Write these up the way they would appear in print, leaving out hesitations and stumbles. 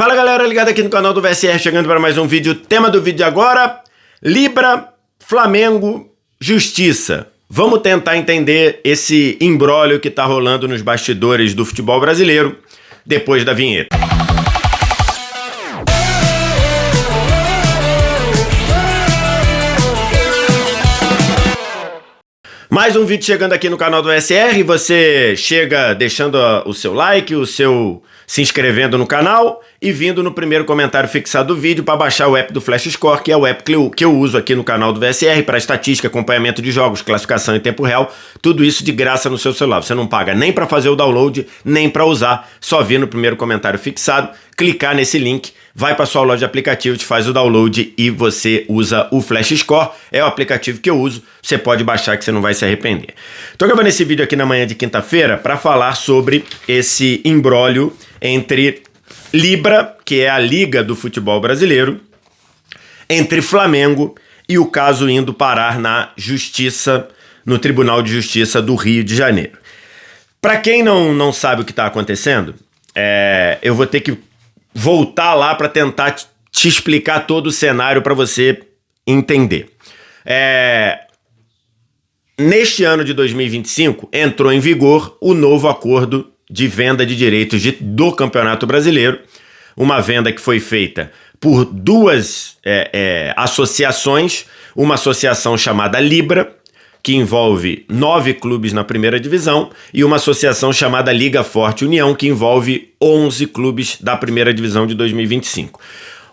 Fala galera, ligado aqui no canal do VSR, chegando para mais um vídeo. Tema do vídeo agora, Libra, Flamengo, Justiça. Vamos tentar entender esse imbróglio que tá rolando nos bastidores do futebol brasileiro depois da vinheta. Mais um vídeo chegando aqui no canal do VSR, você chega deixando o seu like, se inscrevendo no canal e vindo no primeiro comentário fixado do vídeo para baixar o app do Flash Score, que é o app que eu uso aqui no canal do VSR para estatística, acompanhamento de jogos, classificação em tempo real, tudo isso de graça no seu celular. Você não paga nem para fazer o download, nem para usar, só vir no primeiro comentário fixado, clicar nesse link, vai para sua loja de aplicativos, faz o download e você usa o Flash Score. É o aplicativo que eu uso, você pode baixar que você não vai se arrepender. Tô gravando esse vídeo aqui na manhã de quinta-feira para falar sobre esse imbróglio entre Libra, que é a Liga do Futebol Brasileiro, entre Flamengo e o caso indo parar na Justiça, no Tribunal de Justiça do Rio de Janeiro. Para quem não sabe o que está acontecendo, eu vou ter que voltar lá para tentar te explicar todo o cenário para você entender. Neste ano de 2025, entrou em vigor o novo acordo de venda de direitos do Campeonato Brasileiro, uma venda que foi feita por duas associações, uma associação chamada Libra, que envolve 9 clubes na primeira divisão, e uma associação chamada Liga Forte União, que envolve 11 clubes da primeira divisão de 2025.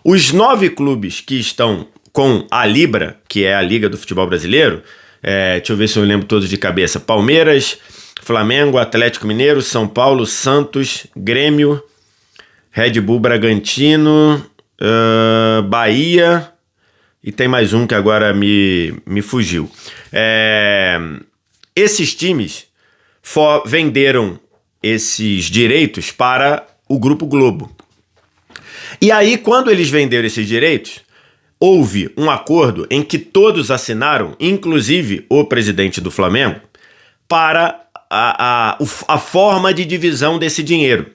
Os 9 clubes que estão com a Libra, que é a Liga do Futebol Brasileiro, deixa eu ver se eu lembro todos de cabeça: Palmeiras, Flamengo, Atlético Mineiro, São Paulo, Santos, Grêmio, Red Bull Bragantino, Bahia, e tem mais um que agora me fugiu. Esses times venderam esses direitos para o Grupo Globo. E aí, quando eles venderam esses direitos, houve um acordo em que todos assinaram, inclusive o presidente do Flamengo, para a forma de divisão desse dinheiro.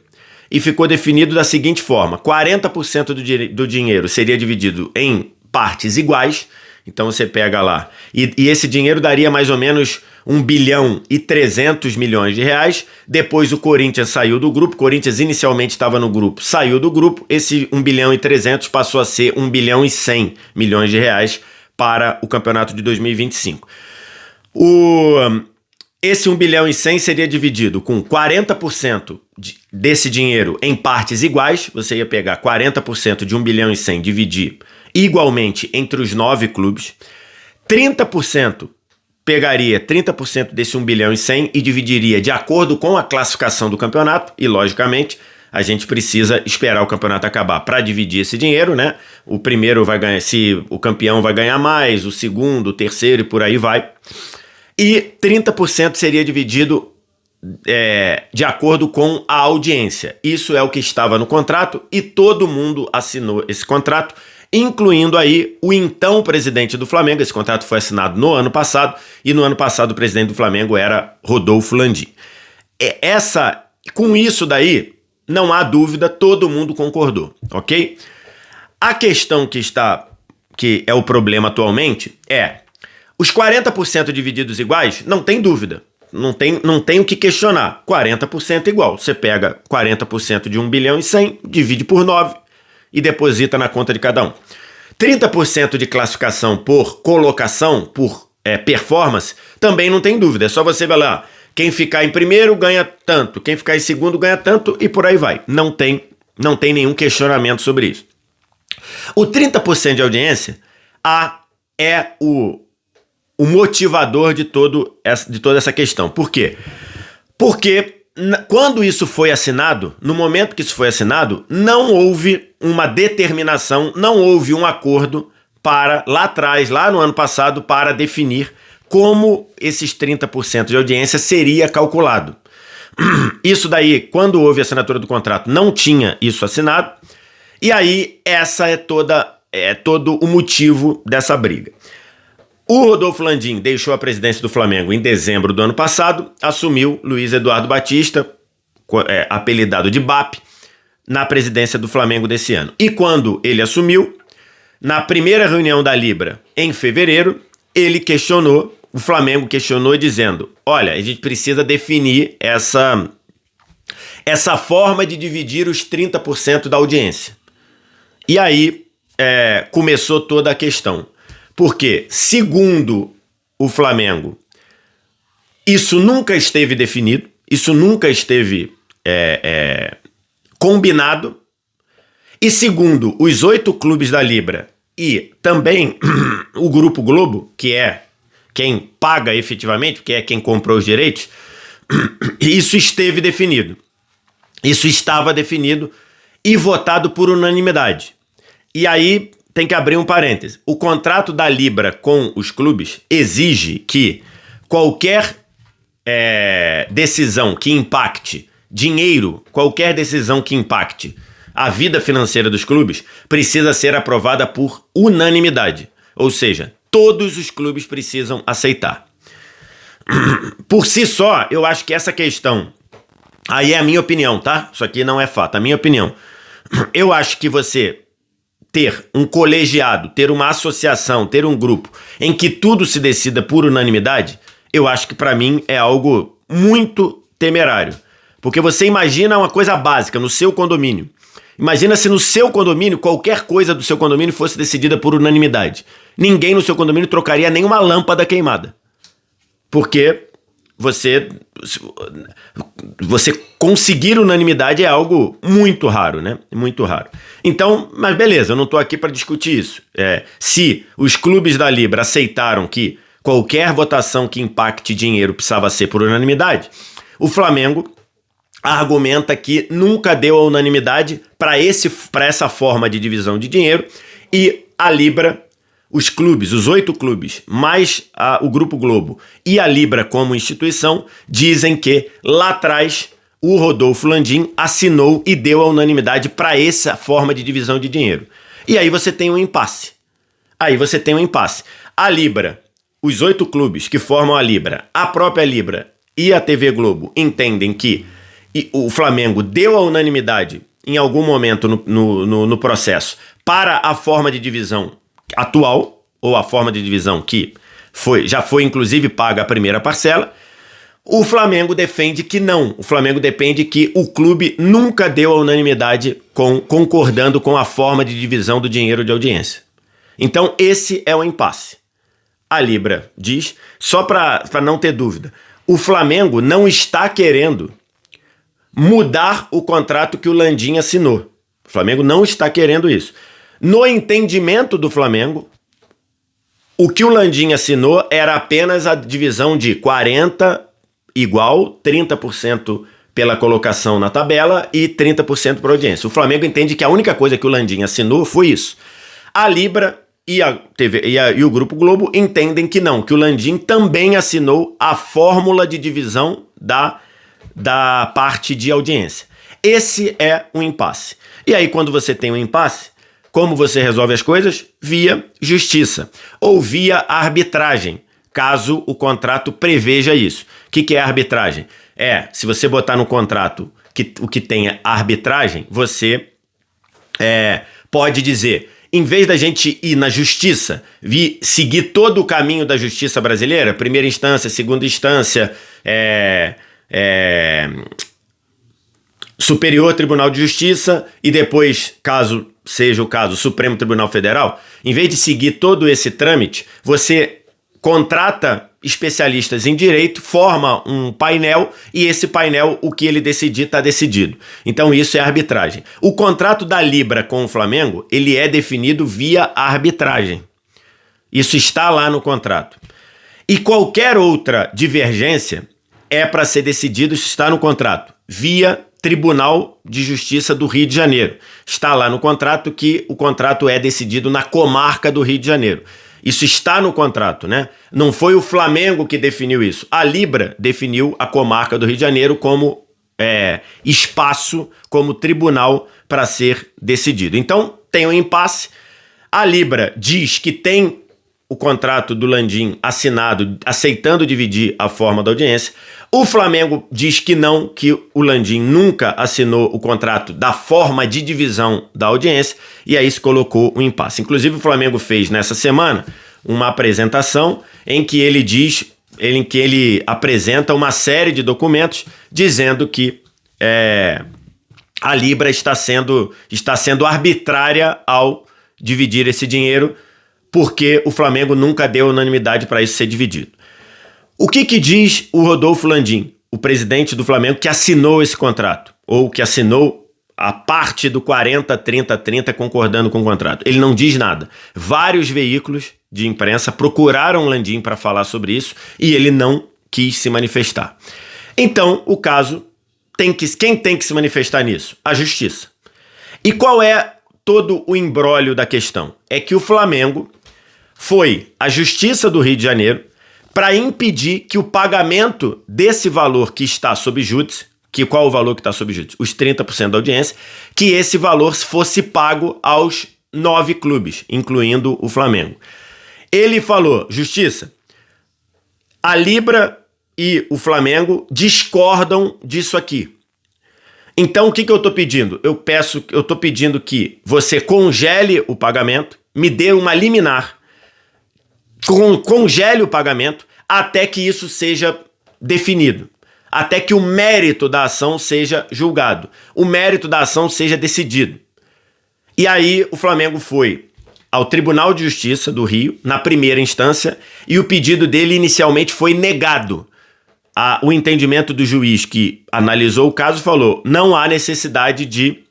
E ficou definido da seguinte forma: 40% do dinheiro seria dividido em partes iguais. Então você pega lá, e esse dinheiro daria mais ou menos 1 bilhão e 300 milhões de reais. Depois o Corinthians saiu do grupo, o Corinthians inicialmente estava no grupo, saiu do grupo, esse 1 bilhão e 300 passou a ser 1 bilhão e 100 milhões de reais para o campeonato de 2025. Esse 1 bilhão e 100 seria dividido com 40% desse dinheiro em partes iguais. Você ia pegar 40% de 1 bilhão e 100, dividir igualmente entre os 9 clubes. 30% pegaria 30% desse 1 bilhão e 100 e dividiria de acordo com a classificação do campeonato. E, logicamente, a gente precisa esperar o campeonato acabar para dividir esse dinheiro, né? O primeiro vai ganhar, se o campeão vai ganhar mais, o segundo, o terceiro e por aí vai. E 30% seria dividido de acordo com a audiência. Isso é o que estava no contrato e todo mundo assinou esse contrato, incluindo aí o então presidente do Flamengo. Esse contrato foi assinado no ano passado e no ano passado o presidente do Flamengo era Rodolfo Landim. Com isso daí, não há dúvida, todo mundo concordou, ok? A questão que é o problema atualmente os 40% divididos iguais, não tem dúvida, não tem o que questionar. 40% igual, você pega 40% de 1 bilhão e 100, divide por 9 e deposita na conta de cada um. 30% de classificação por colocação, por performance, também não tem dúvida, é só você ver lá, quem ficar em primeiro ganha tanto, quem ficar em segundo ganha tanto e por aí vai. Não tem nenhum questionamento sobre isso. O 30% de audiência é o motivador de toda essa questão. Por quê? Porque quando isso foi assinado, no momento que isso foi assinado, não houve uma determinação, não houve um acordo lá atrás, lá no ano passado, para definir como esses 30% de audiência seria calculado. Isso daí, quando houve a assinatura do contrato, não tinha isso assinado, e aí essa é todo o motivo dessa briga. O Rodolfo Landim deixou a presidência do Flamengo em dezembro do ano passado, assumiu Luiz Eduardo Batista, apelidado de BAP, na presidência do Flamengo desse ano. E quando ele assumiu, na primeira reunião da Libra, em fevereiro, o Flamengo questionou dizendo, olha, a gente precisa definir essa forma de dividir os 30% da audiência. E aí começou toda a questão. Porque, segundo o Flamengo, isso nunca esteve definido, isso nunca esteve combinado. E segundo os 8 clubes da Libra e também o Grupo Globo, que é quem paga efetivamente, que é quem comprou os direitos, isso esteve definido. Isso estava definido e votado por unanimidade. E aí tem que abrir um parêntese. O contrato da Libra com os clubes exige que qualquer decisão que impacte dinheiro, qualquer decisão que impacte a vida financeira dos clubes, precisa ser aprovada por unanimidade. Ou seja, todos os clubes precisam aceitar. Por si só, eu acho que essa questão... Aí é a minha opinião, tá? Isso aqui não é fato, a minha opinião. Eu acho que você ter um colegiado, ter uma associação, ter um grupo em que tudo se decida por unanimidade, eu acho que pra mim é algo muito temerário. Porque você imagina uma coisa básica no seu condomínio. Imagina se no seu condomínio, qualquer coisa do seu condomínio fosse decidida por unanimidade. Ninguém no seu condomínio trocaria nenhuma lâmpada queimada. Porque você conseguir unanimidade é algo muito raro, né? Muito raro. Então, mas beleza, eu não tô aqui para discutir isso. Se os clubes da Libra aceitaram que qualquer votação que impacte dinheiro precisava ser por unanimidade, o Flamengo argumenta que nunca deu a unanimidade para essa forma de divisão de dinheiro e a Libra, os clubes, os 8 clubes, mais o Grupo Globo e a Libra como instituição, dizem que lá atrás o Rodolfo Landim assinou e deu a unanimidade para essa forma de divisão de dinheiro. E aí você tem um impasse. A Libra, os 8 clubes que formam a Libra, a própria Libra e a TV Globo entendem que o Flamengo deu a unanimidade em algum momento no processo para a forma de divisão atual, ou a forma de divisão que já foi inclusive paga a primeira parcela. O Flamengo defende que não. O Flamengo defende que o clube nunca deu a unanimidade concordando com a forma de divisão do dinheiro de audiência. Então esse é o impasse. A Libra diz, só para não ter dúvida, o Flamengo não está querendo mudar o contrato que o Landim assinou. O Flamengo não está querendo isso. No entendimento do Flamengo, o que o Landim assinou era apenas a divisão de 40 igual, 30% pela colocação na tabela e 30% para audiência. O Flamengo entende que a única coisa que o Landim assinou foi isso. A Libra e a TV e o Grupo Globo entendem que não, que o Landim também assinou a fórmula de divisão da parte de audiência. Esse é um impasse. E aí, quando você tem um impasse, como você resolve as coisas? Via justiça ou via arbitragem, caso o contrato preveja isso. O que é arbitragem? Se você botar no contrato o que tem arbitragem, você pode dizer, em vez da gente ir na justiça, seguir todo o caminho da justiça brasileira, primeira instância, segunda instância, Superior Tribunal de Justiça e depois, caso seja o caso, Supremo Tribunal Federal, em vez de seguir todo esse trâmite, você contrata especialistas em direito, forma um painel e esse painel, o que ele decidir, está decidido. Então isso é arbitragem. O contrato da Libra com o Flamengo, ele é definido via arbitragem. Isso está lá no contrato. E qualquer outra divergência é para ser decidido, está no contrato, via Tribunal de Justiça do Rio de Janeiro. Está lá no contrato que o contrato é decidido na comarca do Rio de Janeiro. Isso está no contrato, né? Não foi o Flamengo que definiu isso. A Libra definiu a comarca do Rio de Janeiro como espaço, como tribunal para ser decidido. Então, tem um impasse. A Libra diz que tem o contrato do Landim assinado, aceitando dividir a forma da audiência. O Flamengo diz que não, que o Landim nunca assinou o contrato da forma de divisão da audiência, e aí se colocou um impasse. Inclusive o Flamengo fez nessa semana uma apresentação em que ele apresenta uma série de documentos dizendo que a Libra está sendo arbitrária ao dividir esse dinheiro, porque o Flamengo nunca deu unanimidade para isso ser dividido. O que diz o Rodolfo Landim, o presidente do Flamengo, que assinou esse contrato, ou que assinou a parte do 40-30-30 concordando com o contrato? Ele não diz nada. Vários veículos de imprensa procuraram o Landim para falar sobre isso e ele não quis se manifestar. Então, o caso, quem tem que se manifestar nisso? A Justiça. E qual é todo o imbróglio da questão? É que o Flamengo foi à Justiça do Rio de Janeiro para impedir que o pagamento desse valor que está sob júdice, qual o valor que está sob júdice? Os 30% da audiência, que esse valor fosse pago aos 9 clubes, incluindo o Flamengo. Ele falou, Justiça, a Libra e o Flamengo discordam disso aqui. Então, o que eu estou pedindo? Eu estou pedindo que você congele o pagamento, me dê uma liminar, congele o pagamento até que isso seja definido, até que o mérito da ação seja julgado, o mérito da ação seja decidido. E aí o Flamengo foi ao Tribunal de Justiça do Rio, na primeira instância, e o pedido dele inicialmente foi negado. O entendimento do juiz que analisou o caso falou: não há necessidade de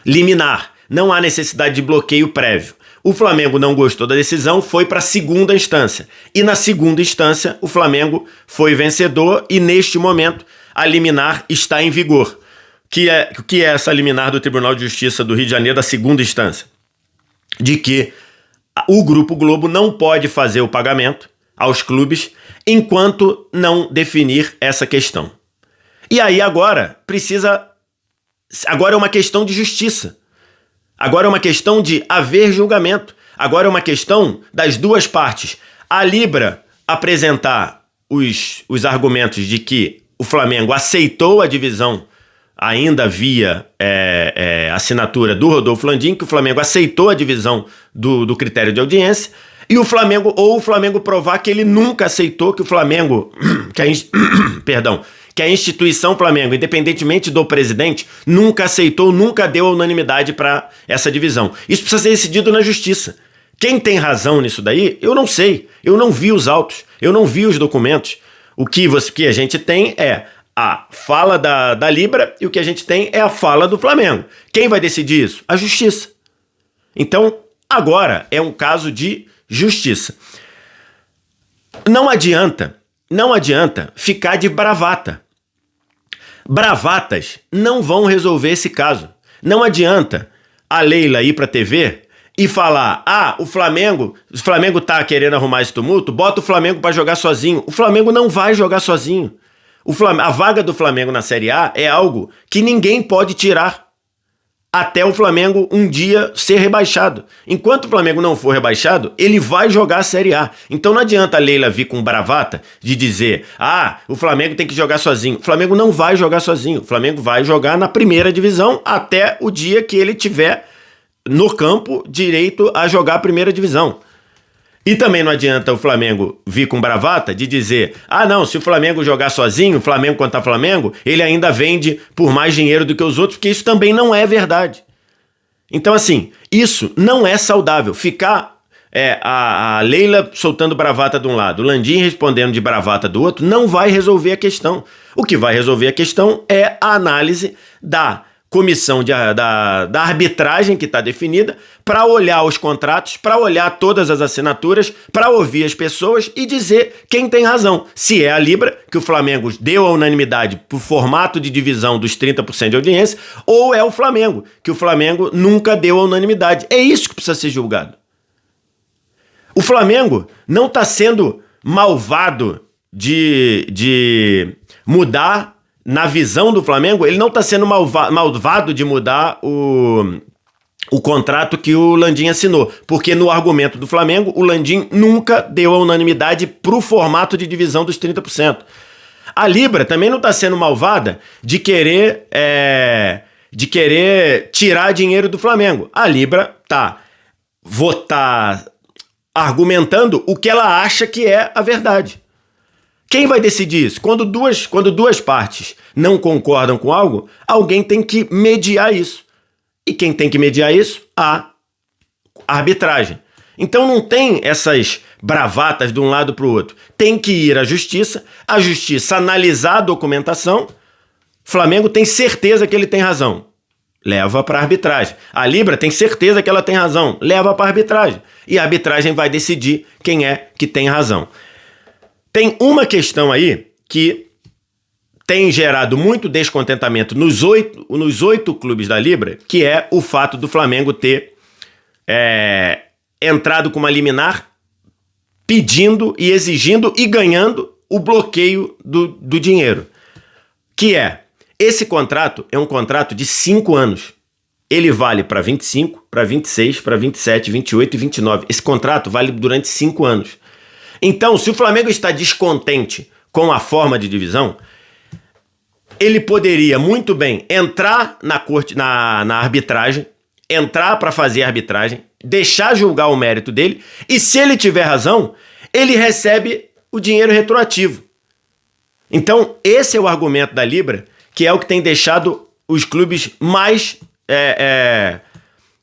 liminar, não há necessidade de bloqueio prévio. O Flamengo não gostou da decisão, foi para a segunda instância. E na segunda instância, o Flamengo foi vencedor e, neste momento, a liminar está em vigor. O que é essa liminar do Tribunal de Justiça do Rio de Janeiro da segunda instância? De que o Grupo Globo não pode fazer o pagamento aos clubes enquanto não definir essa questão. E aí agora é uma questão de justiça. Agora é uma questão de haver julgamento. Agora é uma questão das duas partes. A Libra apresentar os argumentos de que o Flamengo aceitou a divisão ainda via assinatura do Rodolfo Landim, que o Flamengo aceitou a divisão do critério de audiência, e o Flamengo provar que ele nunca aceitou, que o Flamengo, que a instituição Flamengo, independentemente do presidente, nunca aceitou, nunca deu a unanimidade para essa divisão. Isso precisa ser decidido na justiça. Quem tem razão nisso daí, eu não sei. Eu não vi os autos, eu não vi os documentos. O que a gente tem é a fala da Libra e o que a gente tem é a fala do Flamengo. Quem vai decidir isso? A justiça. Então, agora é um caso de justiça. Não adianta ficar de bravata. Bravatas não vão resolver esse caso. Não adianta a Leila ir para a TV e falar: o Flamengo tá querendo arrumar esse tumulto, bota o Flamengo para jogar sozinho. O Flamengo não vai jogar sozinho. A vaga do Flamengo na Série A é algo que ninguém pode tirar até o Flamengo um dia ser rebaixado. Enquanto o Flamengo não for rebaixado, ele vai jogar a Série A. Então não adianta a Leila vir com bravata de dizer: o Flamengo tem que jogar sozinho. O Flamengo não vai jogar sozinho. O Flamengo vai jogar na primeira divisão até o dia que ele tiver no campo direito a jogar a primeira divisão. E também não adianta o Flamengo vir com bravata de dizer: não, se o Flamengo jogar sozinho, Flamengo contra Flamengo, ele ainda vende por mais dinheiro do que os outros, porque isso também não é verdade. Então, assim, isso não é saudável. Ficar a Leila soltando bravata de um lado, o Landim respondendo de bravata do outro, não vai resolver a questão. O que vai resolver a questão é a análise da comissão da arbitragem que está definida, para olhar os contratos, para olhar todas as assinaturas, para ouvir as pessoas e dizer quem tem razão. Se é a Libra, que o Flamengo deu a unanimidade por formato de divisão dos 30% de audiência, ou é o Flamengo, que o Flamengo nunca deu a unanimidade. É isso que precisa ser julgado. O Flamengo não está sendo malvado de mudar. Na visão do Flamengo, ele não está sendo malvado de mudar o o contrato que o Landim assinou. Porque no argumento do Flamengo, o Landim nunca deu a unanimidade para o formato de divisão dos 30%. A Libra também não está sendo malvada de querer tirar dinheiro do Flamengo. A Libra está argumentando o que ela acha que é a verdade. Quem vai decidir isso? Quando duas partes não concordam com algo, alguém tem que mediar isso. E quem tem que mediar isso? A arbitragem. Então não tem essas bravatas de um lado para o outro. Tem que ir à justiça, a justiça analisar a documentação. Flamengo tem certeza que ele tem razão. Leva para a arbitragem. A Libra tem certeza que ela tem razão. Leva para a arbitragem. E a arbitragem vai decidir quem é que tem razão. Tem uma questão aí que tem gerado muito descontentamento nos oito clubes da Libra, que é o fato do Flamengo ter entrado com uma liminar pedindo e exigindo e ganhando o bloqueio do dinheiro. Que esse contrato é um contrato de 5 anos. Ele vale para 25, para 26, para 27, 28 e 29. Esse contrato vale durante 5 anos. Então, se o Flamengo está descontente com a forma de divisão, ele poderia muito bem entrar na arbitragem, entrar para fazer a arbitragem, deixar julgar o mérito dele, e se ele tiver razão, ele recebe o dinheiro retroativo. Então, esse é o argumento da Libra, que é o que tem deixado os clubes mais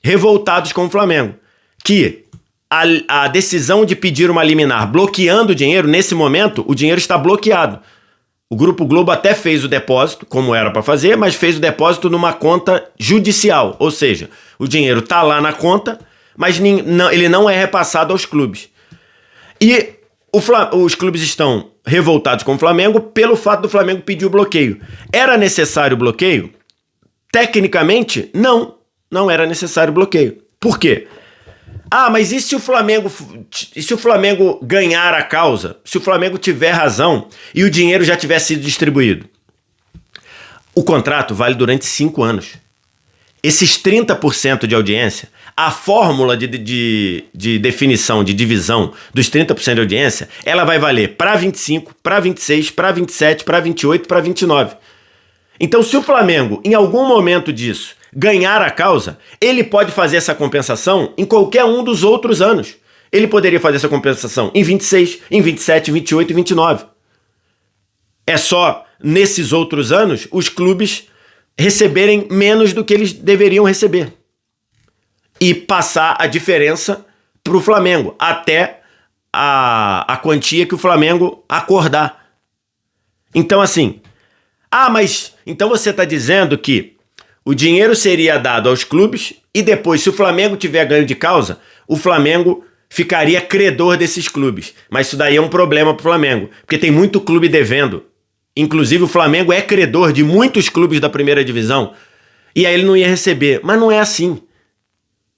revoltados com o Flamengo. Que a decisão de pedir uma liminar bloqueando o dinheiro, nesse momento, o dinheiro está bloqueado. O Grupo Globo até fez o depósito, como era para fazer, mas fez o depósito numa conta judicial. Ou seja, o dinheiro está lá na conta, mas ele não é repassado aos clubes. E os clubes estão revoltados com o Flamengo pelo fato do Flamengo pedir o bloqueio. Era necessário o bloqueio? Tecnicamente, não era necessário o bloqueio. Por quê? Mas e se o Flamengo ganhar a causa? Se o Flamengo tiver razão e o dinheiro já tiver sido distribuído? O contrato vale durante 5 anos. Esses 30% de audiência, a fórmula de definição, de divisão dos 30% de audiência, ela vai valer para 25, para 26, para 27, para 28, para 29. Então, se o Flamengo, em algum momento disso, ganhar a causa, ele pode fazer essa compensação em qualquer um dos outros anos. Ele poderia fazer essa compensação em 26, em 27, 28 e 29. É só, nesses outros anos, os clubes receberem menos do que eles deveriam receber. E passar a diferença para o Flamengo, até a quantia que o Flamengo acordar. Então, assim, mas então você está dizendo que o dinheiro seria dado aos clubes e depois, se o Flamengo tiver ganho de causa, o Flamengo ficaria credor desses clubes. Mas isso daí é um problema para o Flamengo, porque tem muito clube devendo. Inclusive o Flamengo é credor de muitos clubes da primeira divisão. E aí ele não ia receber. Mas não é assim.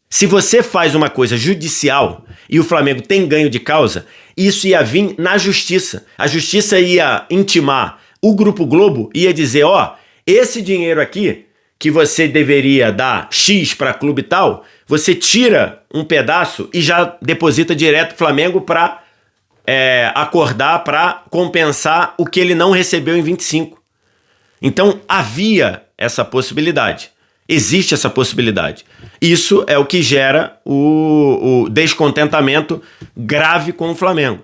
Se você faz uma coisa judicial e o Flamengo tem ganho de causa, isso ia vir na justiça. A justiça ia intimar o Grupo Globo, ia dizer, esse dinheiro aqui que você deveria dar X para clube tal, você tira um pedaço e já deposita direto pro Flamengo para acordar, para compensar o que ele não recebeu em 25. Então havia essa possibilidade. Existe essa possibilidade. Isso é o que gera o descontentamento grave com o Flamengo.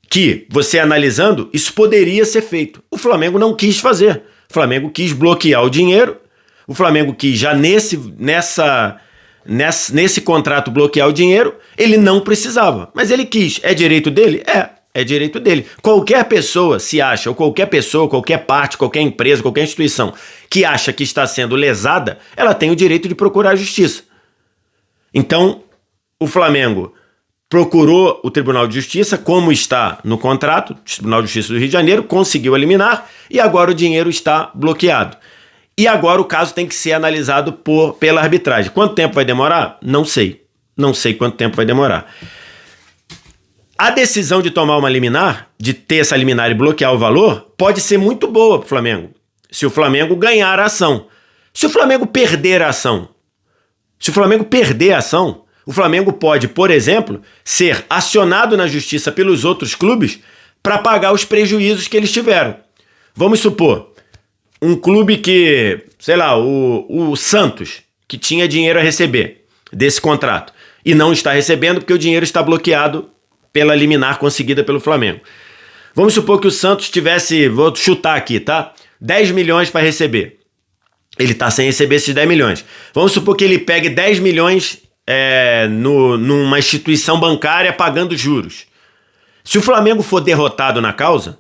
Que, você analisando, isso poderia ser feito. O Flamengo não quis fazer. O Flamengo quis bloquear o dinheiro. O Flamengo quis já nesse contrato bloquear o dinheiro. Ele não precisava, mas ele quis. É direito dele? É direito dele. Qualquer pessoa se acha, ou qualquer pessoa, qualquer parte, qualquer empresa, qualquer instituição que acha que está sendo lesada, ela tem o direito de procurar a justiça. Então, o Flamengo procurou o Tribunal de Justiça, como está no contrato, o Tribunal de Justiça do Rio de Janeiro, conseguiu eliminar e agora o dinheiro está bloqueado. E agora o caso tem que ser analisado pela arbitragem. Quanto tempo vai demorar? Não sei. Não sei quanto tempo vai demorar. A decisão de tomar uma liminar, de ter essa liminar e bloquear o valor, pode ser muito boa para o Flamengo. Se o Flamengo ganhar a ação. Se o Flamengo perder a ação, Se o Flamengo perder a ação, o Flamengo pode, por exemplo, ser acionado na justiça pelos outros clubes para pagar os prejuízos que eles tiveram. Vamos supor, um clube que, sei lá, o Santos, que tinha dinheiro a receber desse contrato e não está recebendo porque o dinheiro está bloqueado pela liminar conseguida pelo Flamengo. Vamos supor que o Santos tivesse, vou chutar aqui, tá? 10 milhões para receber. Ele está sem receber esses 10 milhões. Vamos supor que ele pegue 10 milhões numa instituição bancária pagando juros. Se o Flamengo for derrotado na causa,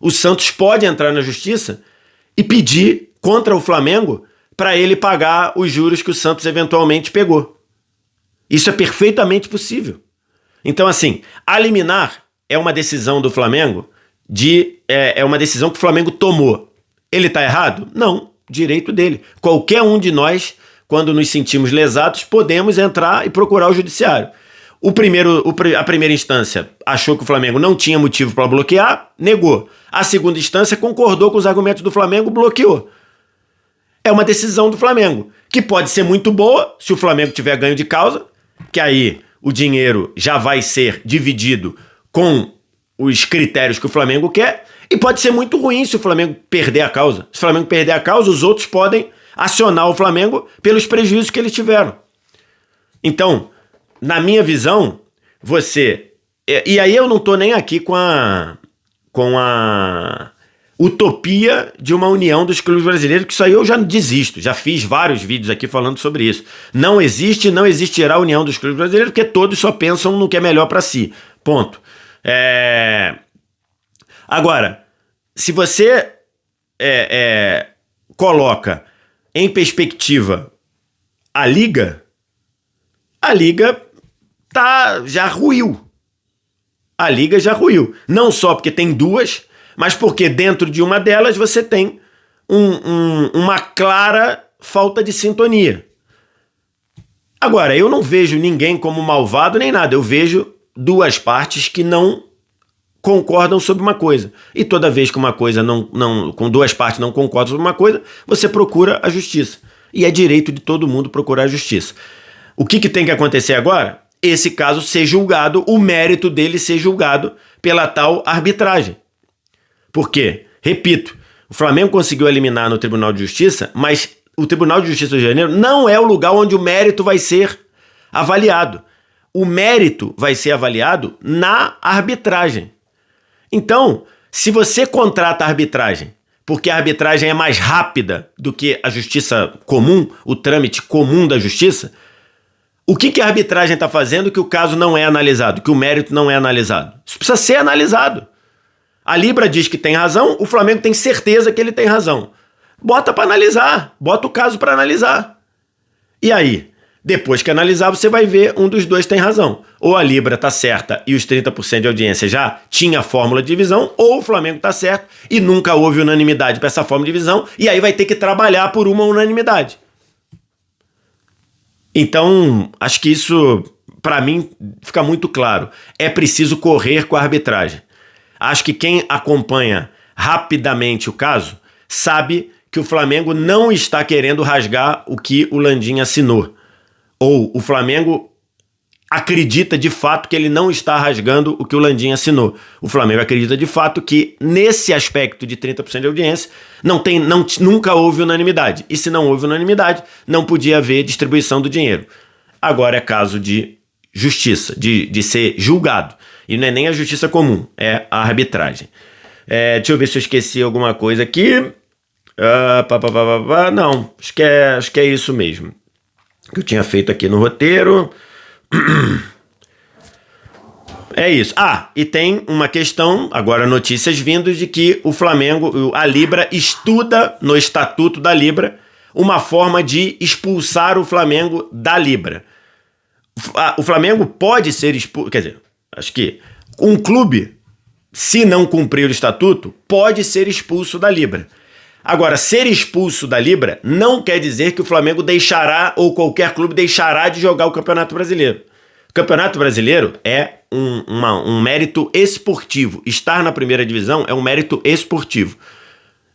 o Santos pode entrar na justiça e pedir contra o Flamengo para ele pagar os juros que o Santos eventualmente pegou. Isso é perfeitamente possível. Então, assim, a liminar é uma decisão do Flamengo, é uma decisão que o Flamengo tomou. Ele está errado? Não, direito dele. Qualquer um de nós, quando nos sentimos lesados, podemos entrar e procurar o judiciário. A primeira instância achou que o Flamengo não tinha motivo para bloquear, negou. A segunda instância concordou com os argumentos do Flamengo, bloqueou. É uma decisão do Flamengo, que pode ser muito boa se o Flamengo tiver ganho de causa, que aí o dinheiro já vai ser dividido com os critérios que o Flamengo quer, e pode ser muito ruim se o Flamengo perder a causa. Se o Flamengo perder a causa, os outros podem acionar o Flamengo pelos prejuízos que eles tiveram. Então, na minha visão, e aí eu não tô nem aqui com a utopia de uma união dos clubes brasileiros, que isso aí eu já desisto, já fiz vários vídeos aqui falando sobre isso. Não existe, não existirá a união dos clubes brasileiros, porque todos só pensam no que é melhor para si. Ponto. Agora, se você coloca em perspectiva a Liga já ruiu. A Liga já ruiu. Não só porque tem duas, mas porque dentro de uma delas você tem uma clara falta de sintonia. Agora, eu não vejo ninguém como malvado nem nada. Eu vejo duas partes que não concordam sobre uma coisa. E toda vez que uma coisa com duas partes não concordam sobre uma coisa, você procura a justiça. E é direito de todo mundo procurar a justiça. O que tem que acontecer agora? Esse caso ser julgado, o mérito dele ser julgado pela tal arbitragem. Por quê? Repito, o Flamengo conseguiu eliminar no Tribunal de Justiça, mas o Tribunal de Justiça do Rio de Janeiro não é o lugar onde o mérito vai ser avaliado. O mérito vai ser avaliado na arbitragem. Então, se você contrata a arbitragem, porque a arbitragem é mais rápida do que a justiça comum, o trâmite comum da justiça, o que a arbitragem está fazendo que o caso não é analisado, que o mérito não é analisado? Isso precisa ser analisado. A Libra diz que tem razão, o Flamengo tem certeza que ele tem razão. Bota para analisar, bota o caso para analisar. E aí, depois que analisar, você vai ver um dos dois tem razão. Ou a Libra está certa e os 30% de audiência já tinha a fórmula de divisão, ou o Flamengo está certo e nunca houve unanimidade para essa fórmula de divisão, e aí vai ter que trabalhar por uma unanimidade. Então, acho que isso, para mim, fica muito claro. É preciso correr com a arbitragem. Acho que quem acompanha rapidamente o caso sabe que o Flamengo não está querendo rasgar o que o Landim assinou. Ou o Flamengo acredita de fato que ele não está rasgando o que o Landim assinou. O Flamengo acredita de fato que nesse aspecto de 30% de audiência nunca houve unanimidade. E se não houve unanimidade, não podia haver distribuição do dinheiro. Agora é caso de justiça, de ser julgado. E não é nem a justiça comum, é a arbitragem. Deixa eu ver se eu esqueci alguma coisa aqui. Não, acho que é isso mesmo que eu tinha feito aqui no roteiro. É isso. E tem uma questão, agora notícias vindas de que o Flamengo, a Libra, estuda no estatuto da Libra uma forma de expulsar o Flamengo da Libra. O Flamengo pode ser expulso, quer dizer, acho que um clube, se não cumprir o estatuto, pode ser expulso da Libra. Agora, ser expulso da Libra não quer dizer que o Flamengo deixará, ou qualquer clube deixará de jogar o Campeonato Brasileiro. O Campeonato Brasileiro é um mérito esportivo. Estar na primeira divisão é um mérito esportivo.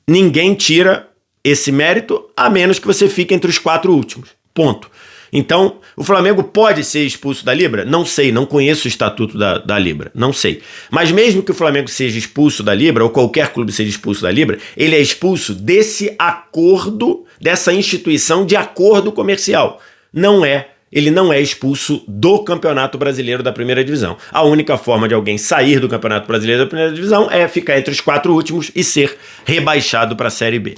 Ninguém tira esse mérito, a menos que você fique entre os 4 últimos. Ponto. Então, o Flamengo pode ser expulso da Libra? Não sei, não conheço o estatuto da Libra, não sei. Mas mesmo que o Flamengo seja expulso da Libra, ou qualquer clube seja expulso da Libra, ele é expulso desse acordo, dessa instituição de acordo comercial. Ele não é expulso do Campeonato Brasileiro da Primeira Divisão. A única forma de alguém sair do Campeonato Brasileiro da Primeira Divisão é ficar entre os 4 últimos e ser rebaixado para a Série B.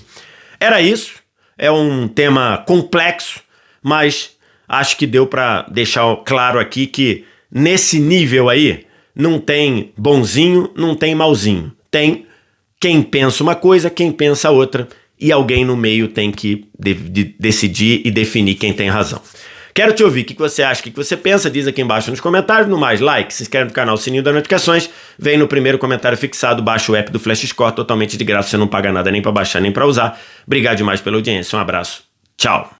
Era isso, é um tema complexo, mas acho que deu para deixar claro aqui que nesse nível aí não tem bonzinho, não tem malzinho. Tem quem pensa uma coisa, quem pensa outra, e alguém no meio tem que decidir e definir quem tem razão. Quero te ouvir, o que você acha, o que você pensa, diz aqui embaixo nos comentários. No mais, like, se inscreve no canal, sininho das notificações, vem no primeiro comentário fixado, baixa o app do Flash Score, totalmente de graça, você não paga nada nem para baixar nem para usar. Obrigado demais pela audiência, um abraço, tchau.